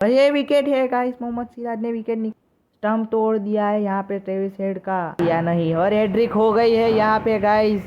और ये विकेट है गाइस, मोहम्मद सिराज ने विकेट स्टंप तोड़ दिया है यहाँ पे ट्रेविस हेड का, या नहीं, और हैट्रिक हो गई है यहाँ पे गाइस।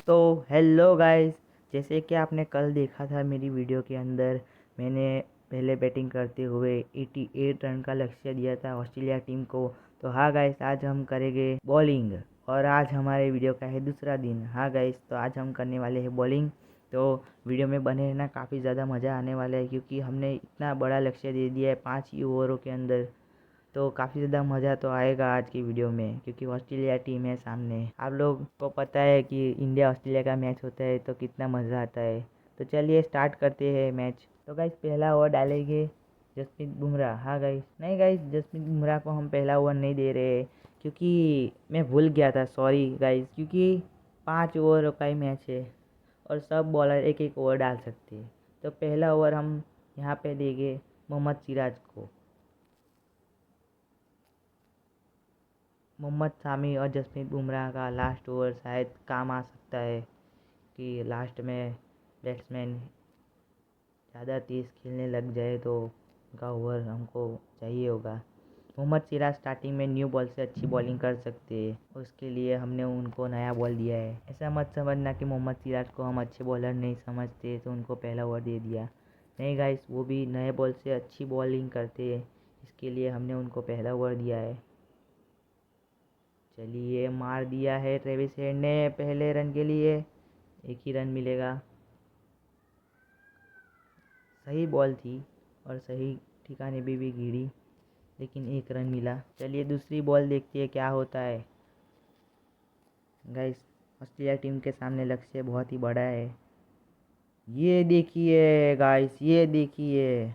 तो हेलो गाइस, जैसे कि आपने कल देखा था मेरी वीडियो के अंदर, मैंने पहले बैटिंग करते हुए 88 रन का लक्ष्य दिया था ऑस्ट्रेलिया टीम को। तो हाँ गाइस, आज हम करेंगे बॉलिंग, और आज हमारे वीडियो का है दूसरा दिन। हाँ गाइस, तो आज हम करने वाले हैं बॉलिंग। तो वीडियो में बने रहना, काफ़ी ज़्यादा मज़ा आने वाला है, क्योंकि हमने इतना बड़ा लक्ष्य दे दिया है 5 ही ओवरों के अंदर। तो काफ़ी ज़्यादा मज़ा तो आएगा आज की वीडियो में, क्योंकि ऑस्ट्रेलिया टीम है सामने। आप लोग को पता है कि इंडिया ऑस्ट्रेलिया का मैच होता है तो कितना मज़ा आता है। तो चलिए स्टार्ट करते हैं मैच। तो गाइस, पहला ओवर डालेंगे जसप्रीत बुमराह। हाँ गाइस, नहीं गाइस, जसप्रीत बुमराह को हम पहला ओवर नहीं दे रहे, क्योंकि मैं भूल गया था, सॉरी गाइस, क्योंकि 5 ओवर का ही मैच है और सब बॉलर एक एक ओवर डाल सकते हैं। तो पहला ओवर हम यहाँ पे देंगे मोहम्मद सिराज को। मोहम्मद शामी और जसप्रीत बुमराह का लास्ट ओवर शायद काम आ सकता है, कि लास्ट में बैट्समैन ज़्यादा तेज़ खेलने लग जाए तो उनका ओवर हमको चाहिए होगा। मोहम्मद सिराज स्टार्टिंग में न्यू बॉल से अच्छी बॉलिंग कर सकते हैं, उसके लिए हमने उनको नया बॉल दिया है। ऐसा मत समझना कि मोहम्मद सिराज को हम अच्छे बॉलर नहीं समझते तो उनको पहला ओवर दे दिया। नहीं गाइस, वो भी नए बॉल से अच्छी बॉलिंग करते हैं, इसके लिए हमने उनको पहला ओवर दिया है। चलिए, मार दिया है ट्रेविस हेड ने पहले रन के लिए, एक ही रन मिलेगा। सही बॉल थी और सही ठिकाने भी गिरी, लेकिन एक रन मिला। चलिए दूसरी बॉल देखते हैं क्या होता है। गाइस, ऑस्ट्रेलिया टीम के सामने लक्ष्य बहुत ही बड़ा है। ये देखिए गाइस, ये देखिए,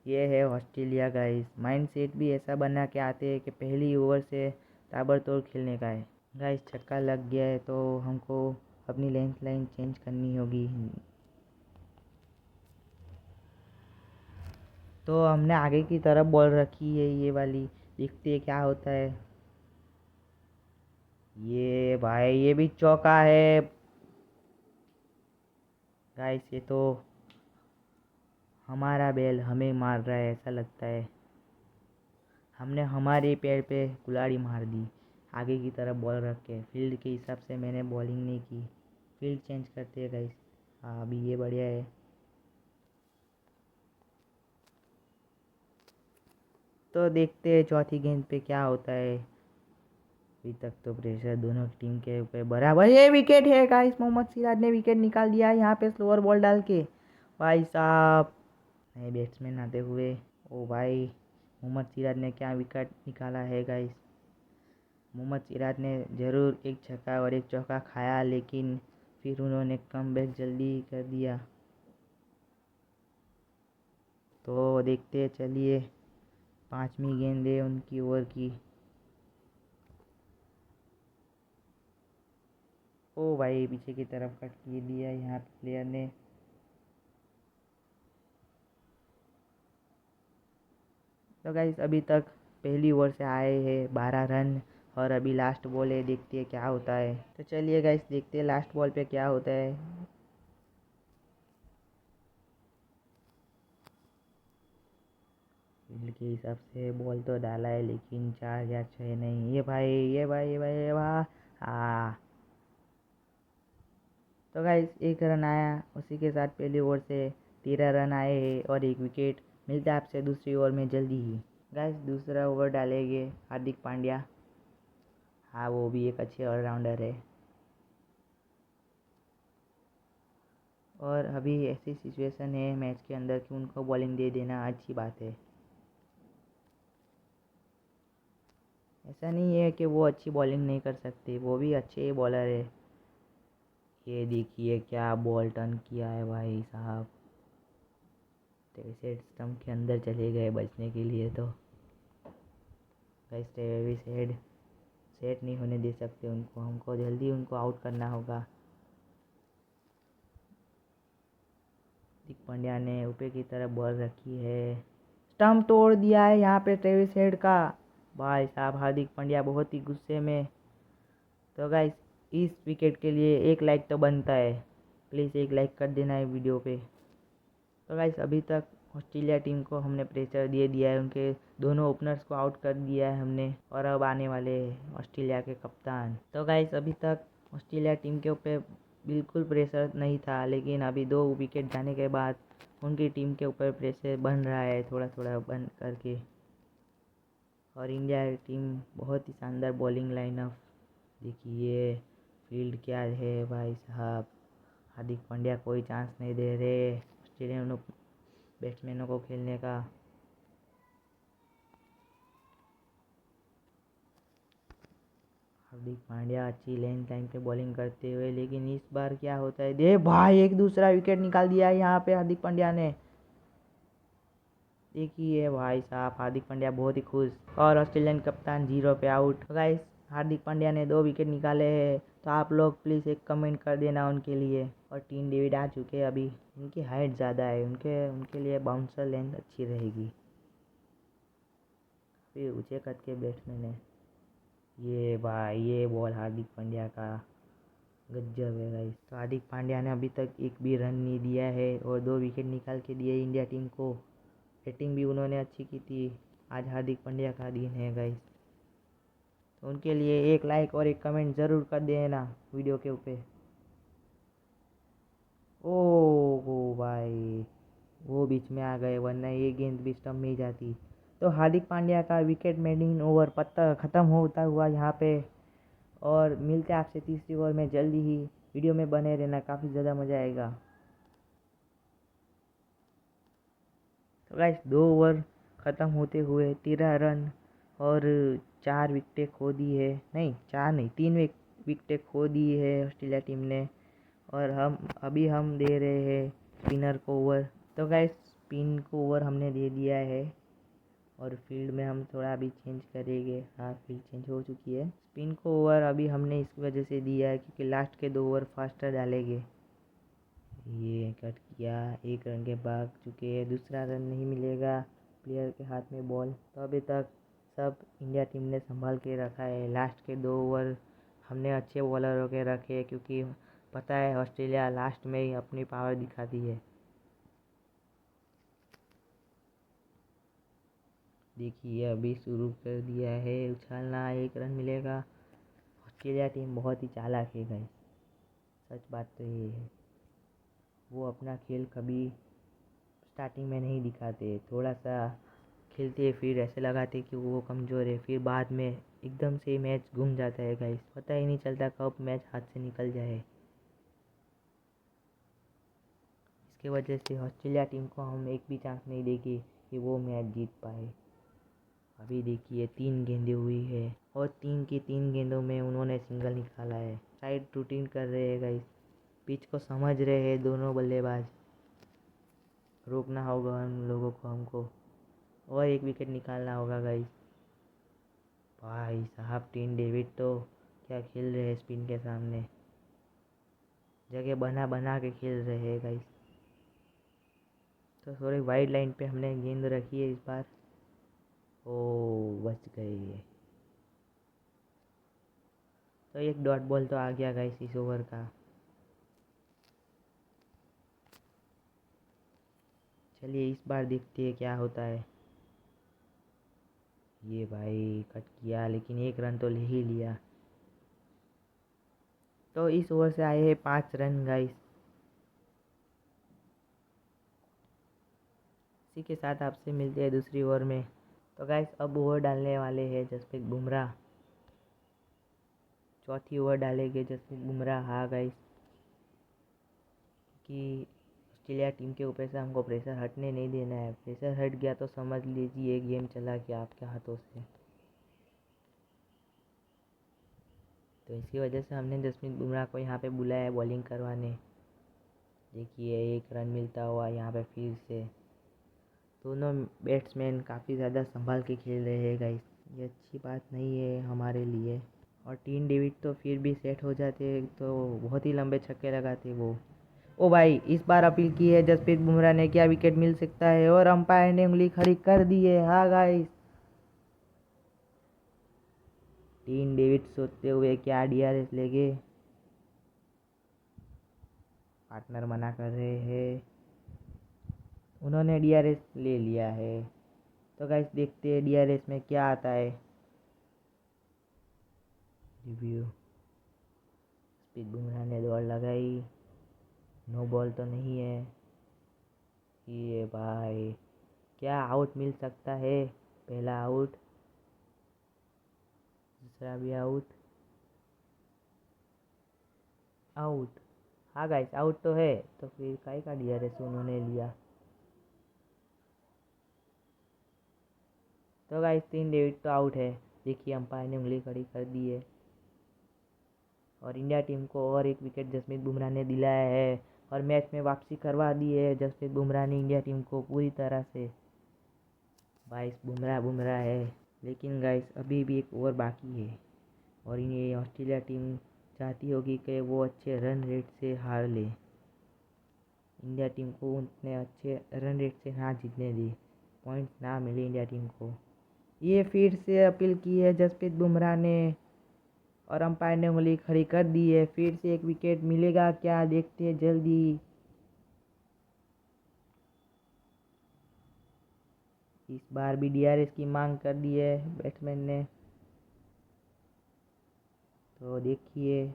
ये है ऑस्ट्रेलिया गाइस। माइंड सेट भी ऐसा बना के आते हैं कि पहली ओवर से ताबड़तोड़ खेलने का है। गाइस, छक्का लग गया है तो हमको अपनी लेंथ लाइन चेंज करनी होगी। तो हमने आगे की तरफ बॉल रखी है ये वाली, देखते हैं क्या होता है। ये भाई, ये भी चौका है गाइस। ये तो हमारा बैल हमें मार रहा है ऐसा लगता है। हमने हमारे पैर पे कुल्हाड़ी मार दी। आगे की तरफ बॉल रख के फील्ड के हिसाब से मैंने बॉलिंग नहीं की। फील्ड चेंज करते हैं गाइस। हाँ, अभी ये बढ़िया है। तो देखते हैं चौथी गेंद पे क्या होता है। अभी तक तो प्रेशर दोनों टीम के ऊपर बराबर। ये विकेट है गाइस, मोहम्मद सिराज ने विकेट निकाल दिया यहाँ पे स्लोअर बॉल डाल के। भाई साहब, नए बैट्समैन आते हुए, ओ भाई, मोहम्मद सिराज ने क्या विकेट निकाला है गाइस। मोहम्मद सिराज ने ज़रूर एक छक्का और एक चौका खाया, लेकिन फिर उन्होंने कमबैक जल्दी कर दिया। तो देखते चलिए, 5वीं गेंद है उनकी ओवर की। ओ भाई, पीछे की तरफ कट किए दिया यहाँ पे प्लेयर ने। तो गाइस, अभी तक पहली ओवर से आए हैं 12 रन, और अभी लास्ट बॉल है, देखते हैं क्या होता है। तो चलिए गाइस, देखते हैं लास्ट बॉल पे क्या होता है। फील्ड के हिसाब से बॉल तो डाला है, लेकिन 4 या 6 नहीं। ये भाई, ये भाई, ये भाई, ये भाई, हाँ। तो गाइस, एक रन आया, उसी के साथ पहली ओवर से 13 रन आए हैं और एक विकेट। मिलता है आपसे दूसरी ओवर में जल्दी ही। गाइस, दूसरा ओवर डालेंगे हार्दिक पांड्या। हाँ, वो भी एक अच्छे ऑलराउंडर है, और अभी ऐसी सिचुएशन है मैच के अंदर कि उनको बॉलिंग दे देना अच्छी बात है। ऐसा नहीं है कि वो अच्छी बॉलिंग नहीं कर सकते, वो भी अच्छे बॉलर है। ये देखिए क्या बॉल टर्न किया है भाई साहब। ट्रेविस स्टंप के अंदर चले गए बचने के लिए। तो गाइस, ट्रेविस हेड सेट नहीं होने दे सकते उनको, हमको जल्दी उनको आउट करना होगा। हार्दिक पांड्या ने ऊपर की तरफ बॉल रखी है, स्टंप तोड़ दिया है यहाँ पे ट्रेविस हेड का। भाई साहब, हार्दिक पांड्या बहुत ही गुस्से में। तो गाइस, इस विकेट के लिए एक लाइक तो बनता है, प्लीज़ एक लाइक कर देना है वीडियो पे। तो गाइस अभी तक ऑस्ट्रेलिया टीम को हमने प्रेशर दे दिया है, उनके दोनों ओपनर्स को आउट कर दिया है हमने, और अब आने वाले हैं ऑस्ट्रेलिया के कप्तान। तो गाइस अभी तक ऑस्ट्रेलिया टीम के ऊपर बिल्कुल प्रेशर नहीं था, लेकिन अभी 2 विकेट जाने के बाद उनकी टीम के ऊपर प्रेशर बन रहा है थोड़ा थोड़ा बन करके। और इंडिया की टीम बहुत ही शानदार बॉलिंग लाइनअप देखिए, फील्ड क्या है भाई साहब। हार्दिक पांड्या कोई चांस नहीं दे रहे ऑस्ट्रेलियन बैट्समैनों को खेलने का। हार्दिक पांड्या अच्छी लेंथ लाइन पे बॉलिंग करते हुए, लेकिन इस बार क्या होता है, दे भाई एक दूसरा विकेट निकाल दिया है यहाँ पे हार्दिक पांड्या ने। देखिए भाई साहब, हार्दिक पांड्या बहुत ही खुश, और ऑस्ट्रेलियन कप्तान 0 पे आउट। गाइस हार्दिक पांड्या ने 2 विकेट निकाले हैं, तो आप लोग प्लीज़ एक कमेंट कर देना उनके लिए। और टीम डेविड आ चुके हैं अभी, उनकी हाइट ज़्यादा है, उनके उनके लिए बाउंसर लेंथ अच्छी रहेगी। फिर ऊँचे कद के बैट्समैन है। ये भाई ये बॉल हार्दिक पांड्या का गजब है गाइस। तो हार्दिक पांड्या ने अभी तक एक भी रन नहीं दिया है और 2 विकेट निकाल के दिए इंडिया टीम को। बैटिंग भी उन्होंने अच्छी की थी। आज हार्दिक पांड्या का दिन है गाइस, तो उनके लिए एक लाइक और एक कमेंट ज़रूर कर देना वीडियो के ऊपर। ओ भाई वो बीच में आ गए, वरना ये गेंद भी स्टंप में ही जाती। तो हार्दिक पांड्या का विकेट मेकिंग ओवर पत्ता ख़त्म होता हुआ यहाँ पे। और मिलते हैं आपसे तीसरी ओवर में जल्दी ही, वीडियो में बने रहना, काफ़ी ज़्यादा मज़ा आएगा। तो गाइस 2 ओवर ख़त्म होते हुए 13 रन और 4 विकेटें खो दी है, नहीं 4 नहीं 3 विकेटें खो दी है ऑस्ट्रेलिया टीम ने। और हम दे रहे हैं स्पिनर को ओवर। तो गाइस स्पिन को ओवर हमने दे दिया है, और फील्ड में हम थोड़ा अभी चेंज करेंगे। हाँ फील्ड चेंज हो चुकी है। स्पिन को ओवर अभी हमने इस वजह से दिया है क्योंकि लास्ट के 2 ओवर फास्टर डालेंगे। ये कट किया, 1 रन के भाग चुके हैं, दूसरा रन नहीं मिलेगा, प्लेयर के हाथ में बॉल। तो अभी तक सब इंडिया टीम ने संभाल के रखा है। लास्ट के 2 ओवर हमने अच्छे बॉलरों के रखे क्योंकि पता है ऑस्ट्रेलिया लास्ट में ही अपनी पावर दिखाती है। देखिए अभी शुरू कर दिया है उछालना, 1 रन मिलेगा। ऑस्ट्रेलिया टीम बहुत ही चालाक है गाइस, सच बात तो ये है। वो अपना खेल कभी स्टार्टिंग में नहीं दिखाते, थोड़ा सा खेलते फिर ऐसे लगाते कि वो कमज़ोर है, फिर बाद में एकदम से मैच घूम जाता है गाइस, पता ही नहीं चलता कब मैच हाथ से निकल जाए। इसके वजह से ऑस्ट्रेलिया टीम को हम एक भी चांस नहीं देंगे कि वो मैच जीत पाए। अभी देखिए 3 गेंदें हुई है और 3 की 3 गेंदों में उन्होंने सिंगल निकाला है। साइड रूटीन कर रहे हैं गाइस, पिच को समझ रहे हैं दोनों बल्लेबाज। रोकना होगा उन लोगों को हमको, और 1 विकेट निकालना होगा गाइस। भाई साहब टीम डेविड तो क्या खेल रहे हैं स्पिन के सामने, जगह बना बना के खेल रहे हैं गाइस। तो थोड़ी वाइड लाइन पे हमने गेंद रखी है इस बार। ओ बच गई। तो एक डॉट बॉल तो आ गया गाइस इस ओवर का। चलिए इस बार देखते हैं क्या होता है। ये भाई कट किया, लेकिन 1 रन तो ले ही लिया। तो इस ओवर से आए हैं 5 रन गाइस। इसी के साथ आपसे मिलते हैं दूसरी ओवर में। तो गाइस अब ओवर डालने वाले हैं जसप्रीत बुमराह। चौथी ओवर डालेंगे जसप्रीत बुमराह। हाँ गाइस, कि ऑस्ट्रेलिया टीम के ऊपर से हमको प्रेशर हटने नहीं देना है। प्रेशर हट गया तो समझ लीजिए गेम चला गया आपके हाथों से। तो इसी वजह से हमने जसप्रीत बुमराह को यहाँ पे बुलाया है बॉलिंग करवाने। देखिए 1 रन मिलता हुआ यहाँ पे फिर से। दोनों बैट्समैन काफ़ी ज़्यादा संभाल के खेल रहे हैं गाइस, ये अच्छी बात नहीं है हमारे लिए। और टीम डेविड तो फिर भी सेट हो जाते तो बहुत ही लंबे छक्के लगाते वो। ओ भाई इस बार अपील की है जसप्रीत बुमराह ने, क्या विकेट मिल सकता है, और अंपायर ने उंगली खड़ी कर दी है। हाँ गाइस, टीम डेविड सोचते हुए क्या DRS लेंगे, पार्टनर मना कर रहे हैं। उन्होंने डीआरएस ले लिया है। तो गाइस देखते हैं डीआरएस में क्या आता है। रिव्यू। स्पिन बुमराह ने दौड़ लगाई, नो बॉल तो नहीं है। ये भाई क्या आउट मिल सकता है। पहला आउट, दूसरा भी आउट, आउट। हाँ गाइस आउट तो है, तो फिर काहे का डीआरएस उन्होंने लिया। तो गाइस 3 डेविड तो आउट है। देखिए अंपायर ने उंगली खड़ी कर दी है और इंडिया टीम को और एक विकेट जसप्रीत बुमराह ने दिलाया है और मैच में वापसी करवा दी है जसप्रीत बुमराह ने इंडिया टीम को पूरी तरह से। 22 बुमराह है, लेकिन गाइस अभी भी एक ओवर बाकी है और ये ऑस्ट्रेलिया टीम चाहती होगी कि वो अच्छे रन रेट से हार ले। इंडिया टीम को उतने अच्छे रन रेट से ना जीतने दे, पॉइंट्स ना मिले इंडिया टीम को। ये फिर से अपील की है जसप्रीत बुमराह ने और अंपायर ने उंगली खड़ी कर दी है। फिर से एक विकेट मिलेगा क्या, देखते हैं जल्दी। इस बार भी डीआरएस की मांग कर दी है बैट्समैन ने, तो देखिए।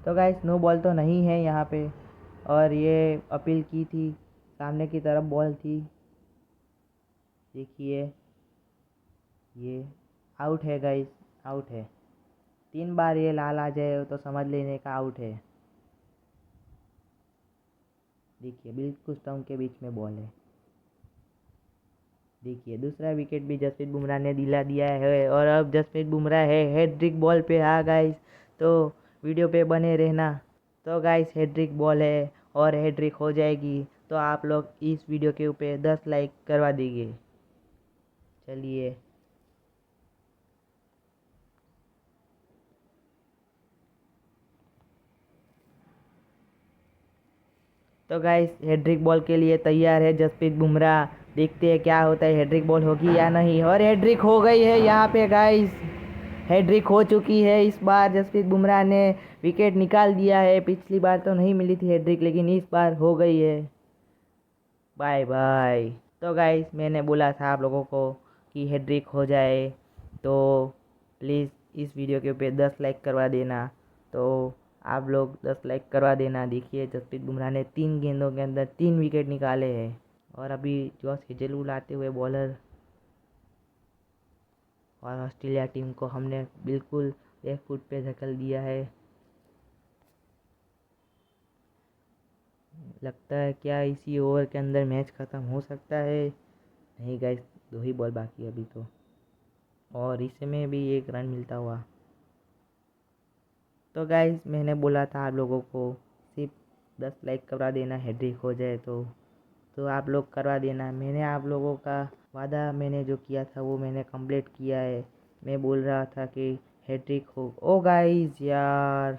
तो गाइस नो बॉल तो नहीं है यहाँ पे और ये अपील की थी, सामने की तरफ बॉल थी। देखिए ये आउट है गाइस, आउट है। 3 बार ये लाल आ जाए तो समझ लेने का आउट है। देखिए बिल्कुल स्टंप के बीच में बॉल है। देखिए दूसरा विकेट भी जसप्रीत बुमराह ने दिला दिया है और अब जसप्रीत बुमराह है हैट्रिक बॉल पे। हाँ गाइस, तो वीडियो पे बने रहना। तो गाइस हैट्रिक बॉल है और हैट्रिक हो जाएगी तो आप लोग इस वीडियो के ऊपर 10 लाइक करवा दीजिए। चलिए। तो गाइस हैट्रिक बॉल के लिए तैयार है जसप्रीत बुमराह। देखते हैं क्या होता है, हैट्रिक बॉल होगी या नहीं। और हैट्रिक हो गई है यहाँ पे गाइस, हैट्रिक हो चुकी है। इस बार जसप्रीत बुमराह ने विकेट निकाल दिया है। पिछली बार तो नहीं मिली थी हैट्रिक, लेकिन इस बार हो गई है। Bye bye. तो गाइस मैंने बोला था आप लोगों को कि हैट्रिक हो जाए तो प्लीज़ इस वीडियो के ऊपर 10 लाइक करवा देना। तो आप लोग 10 लाइक करवा देना। देखिए जसप्रीत बुमराह ने 3 गेंदों के अंदर 3 विकेट निकाले हैं और अभी जॉस हेजलवुड आते हुए बॉलर। और ऑस्ट्रेलिया टीम को हमने बिल्कुल 1 फुट पे धकेल दिया है। लगता है क्या इसी ओवर के अंदर मैच ख़त्म हो सकता है। नहीं गाइस, 2 ही बॉल बाकी है अभी तो, और इसमें भी 1 रन मिलता हुआ। तो गाइस मैंने बोला था आप लोगों को सिर्फ 10 लाइक करवा देना, हैट्रिक हो जाए तो आप लोग करवा देना। मैंने आप लोगों का वादा मैंने जो किया था वो मैंने कंप्लीट किया है। मैं बोल रहा था कि हैट्रिक हो। ओ गाइस यार,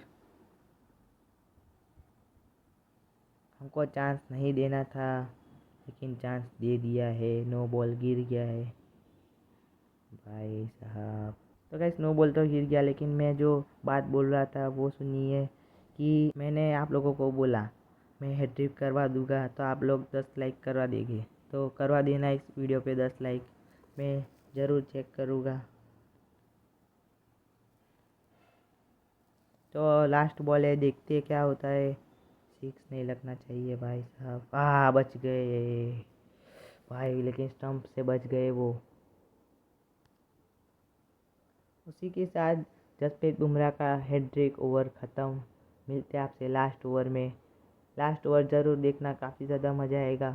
हमको चांस नहीं देना था लेकिन चांस दे दिया है। नो बॉल गिर गया है भाई साहब। तो गाइस नो बॉल तो गिर गया, लेकिन मैं जो बात बोल रहा था वो सुनिए कि मैंने आप लोगों को बोला मैं हैट्रिक करवा दूंगा तो आप लोग 10 लाइक करवा देंगे। तो करवा देना इस वीडियो पे 10 लाइक, मैं ज़रूर चेक करूँगा। तो लास्ट बॉल है, देखते हैं क्या होता है। 6 नहीं लगना चाहिए भाई साहब। बच गए भाई, लेकिन स्टंप से बच गए वो। उसी के साथ जसप्रीत बुमराह का हैट्रिक ओवर ख़त्म। मिलते हैं आपसे लास्ट ओवर में। लास्ट ओवर ज़रूर देखना, काफ़ी ज़्यादा मज़ा आएगा।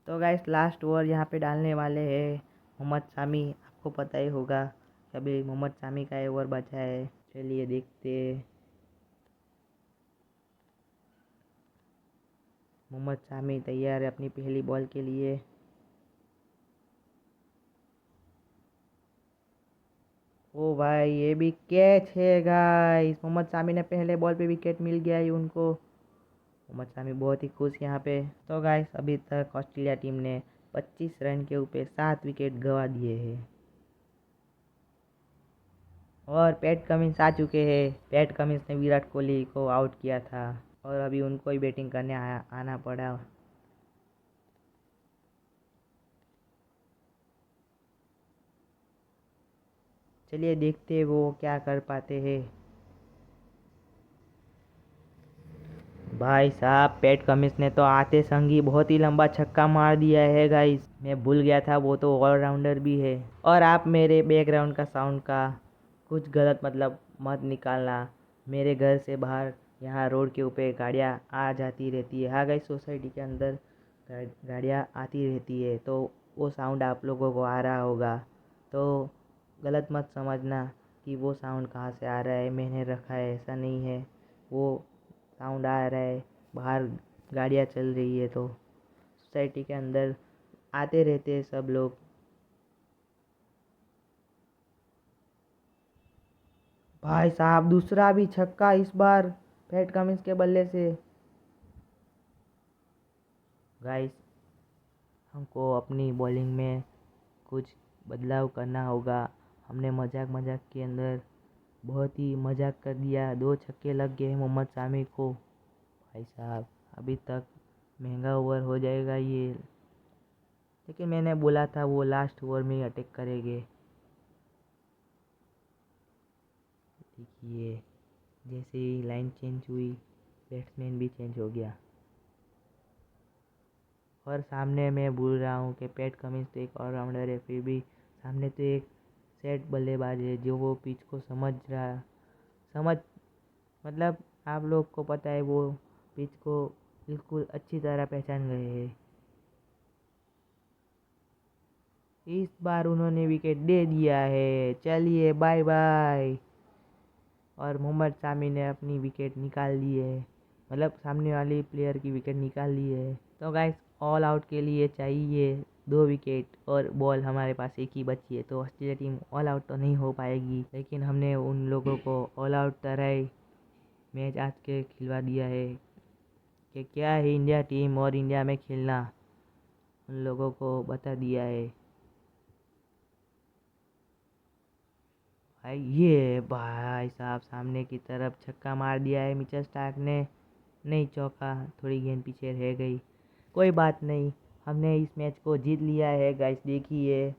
तो गाइस लास्ट ओवर यहाँ पे डालने वाले हैं मोहम्मद शामी। आपको पता ही होगा कि अभी मोहम्मद शामी का ओवर बचा है। चलिए देखते हैं। मोहम्मद शामी तैयार है अपनी पहली बॉल के लिए। ओ भाई ये भी कैच है गाइस। मोहम्मद शामी ने पहले बॉल पे विकेट मिल गया है उनको। मोहम्मद शामी बहुत ही खुश यहाँ पे। तो गाइस अभी तक ऑस्ट्रेलिया टीम ने 25 रन के ऊपर 7 विकेट गंवा दिए हैं। और पैट कमिंस आ चुके हैं। पैट कमिंस ने विराट कोहली को आउट किया था और अभी उनको ही बैटिंग करने आना पड़ा। चलिए देखते हैं वो क्या कर पाते हैं। भाई साहब, पैट कमिंस ने तो आते संग ही बहुत ही लंबा छक्का मार दिया है गाइस। मैं भूल गया था वो तो ऑलराउंडर भी है। और आप मेरे बैकग्राउंड का साउंड का कुछ गलत मतलब मत निकालना। मेरे घर से बाहर यहाँ रोड के ऊपर गाड़ियाँ आ जाती रहती है। हाँ गाइस, सोसाइटी के अंदर गाड़ियाँ आती रहती है, तो वो साउंड आप लोगों को आ रहा होगा। तो गलत मत समझना कि वो साउंड कहाँ से आ रहा है, मैंने रखा है, ऐसा नहीं है। वो साउंड आ रहा है, बाहर गाड़ियाँ चल रही है तो सोसाइटी के अंदर आते रहते हैं सब लोग। भाई साहब, दूसरा भी छक्का इस बार पैट कमिंस के बल्ले से। गाइस, हमको अपनी बॉलिंग में कुछ बदलाव करना होगा। हमने मजाक मजाक के अंदर बहुत ही मजाक कर दिया। 2 छक्के लग गए मोहम्मद शामी को। भाई साहब, अभी तक महंगा ओवर हो जाएगा ये। लेकिन मैंने बोला था वो लास्ट ओवर में ही अटैक करेंगे। देखिए, जैसे ही लाइन चेंज हुई, बैट्समैन भी चेंज हो गया। और सामने मैं भूल रहा हूँ कि पैट कमिंस तो एक ऑलराउंडर है, फिर भी सामने तो एक सेट बल्लेबाज है जो वो पिच को समझ मतलब आप लोग को पता है वो पिच को बिल्कुल अच्छी तरह पहचान गए हैं। इस बार उन्होंने विकेट दे दिया है। चलिए बाय बाय। और मोहम्मद शामी ने अपनी विकेट निकाल ली है, मतलब सामने वाले प्लेयर की विकेट निकाल ली है। तो गाइस, ऑल आउट के लिए चाहिए 2 विकेट और बॉल हमारे पास एक ही बची है, तो ऑस्ट्रेलिया टीम ऑल आउट तो नहीं हो पाएगी। लेकिन हमने उन लोगों को ऑल आउट तरह ही मैच आज के खिलवा दिया है कि क्या है इंडिया टीम और इंडिया में खेलना, उन लोगों को बता दिया है। भाई, ये भाई साहब सामने की तरफ छक्का मार दिया है मिचेल स्टार्क ने। नहीं चौका, थोड़ी गेंद पीछे रह गई। कोई बात नहीं, हमने इस मैच को जीत लिया है गाइस। देखिए,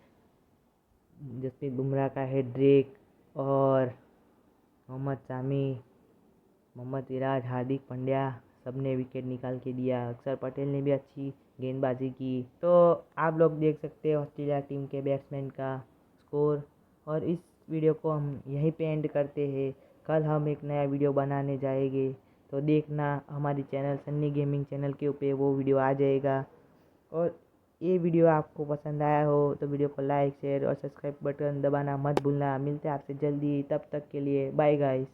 जसप्रीत बुमराह का हैट्रिक और मोहम्मद शामी, मोहम्मद सिराज, हार्दिक पांड्या सबने विकेट निकाल के दिया। अक्षर पटेल ने भी अच्छी गेंदबाजी की। तो आप लोग देख सकते हैं ऑस्ट्रेलिया टीम के बैट्समैन का स्कोर। और इस वीडियो को हम यहीं पे एंड करते हैं। कल हम एक नया वीडियो बनाने जाएंगे, तो देखना हमारी चैनल सन्नी गेमिंग चैनल के ऊपर वो वीडियो आ जाएगा। और ये वीडियो आपको पसंद आया हो तो वीडियो को लाइक शेयर और सब्सक्राइब बटन दबाना मत भूलना। मिलते हैं आपसे जल्दी, तब तक के लिए बाय गाइस।